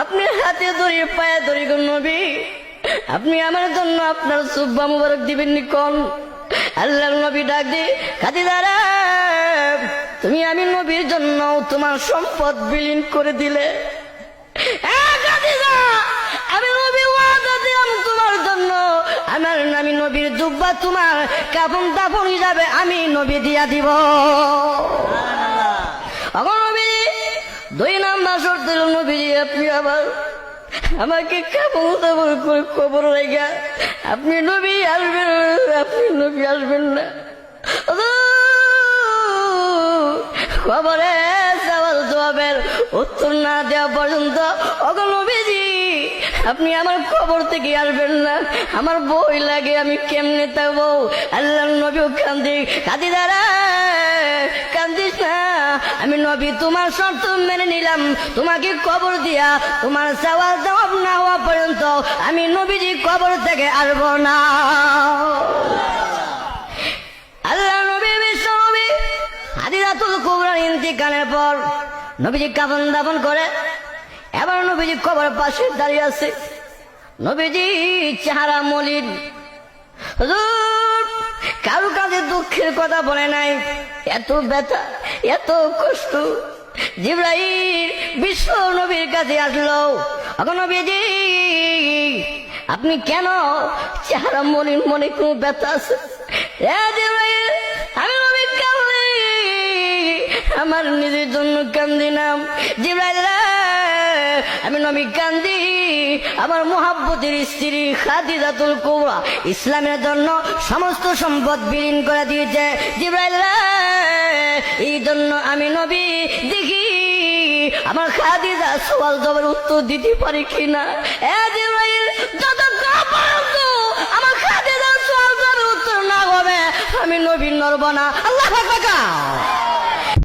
আপনি হাতে ধরি পায়ে ধরি গো নবী, আপনি আমার জন্য আপনার সুব্বা মুবারক দিবেন নি কোন? আল্লাহর নবী ডাক দি খাদিজা রে, তুমি আমি নবীর জন্য তোমার সম্পদ বিলীন করে দিলে। খাদিজা, আমি নবী ওয়াদা দিলাম তোমার জন্য আমার আমি নবীর জুব্বা তোমার কাফন দাফন হিসাবে আমি নবী দিয়া দিব। আমার নবী 2 নাম্বার শর্ত দিল, নবীজি আপনি আবার আমাকে কাফন দাফন করে কবর রেখা আপনি নবী আসবেন, আপনি নবী আসবেন না। খবরে সওয়াল জবাবের উত্তর না দেওয়া পর্যন্ত ওগো নবীজি আপনি আমার খবর থেকে আসবেন না, আমার বই লাগে, আমি কেমনে থাকবো? আল্লাহর নবীও কান্দি খাদিজা রে কান্দিস না, আমি নবী তোমার শর্ত মেনে নিলাম, তোমাকে কবর দিয়া তোমার সওয়াল জবাব না হওয়া পর্যন্ত আমি নবীজি কবর থেকে আসবো না। আল্লাহ নবী বিশ্ব নবী খাদিজাতুল কুবরার ইন্তিকালের পর নবীজি কাফন দাফন করে, এবার নবীজি কবর পাশে দাঁড়িয়ে আছে। নবীজি চেহারা মলিন, হুজুর কারো কাছে দুঃখের কথা বলে নাই, এত ব্যথা এত কষ্ট। জিবরাইল বিশ্ব নবীর কাছে আসলো, এখন নবীজি আপনি কেন চেহারা মলিন, মনে কোন ব্যথা আছে? জিবরাইল আমি নবী কাঁদি, আমার নিজের জন্য কান্দি নাম। জিবরাইল আমি নবী কান্দি আমার মুহাব্বতের স্ত্রী খাদিজাতুল কুবরা ইসলামের জন্য সমস্ত সম্পদ বিলীন করে দিয়েছে। জিবরাইল এই জন্য আমি নবী দেখি আমার খাদিজা সওয়াল জবাবের উত্তর দিতে পারি কিনা। জিবরাইল যতক্ষণ পর্যন্ত আমার খাদিজার সওয়াল জবাবের উত্তর না হবে আমি নবী নড়ব না। আল্লাহু আকবার।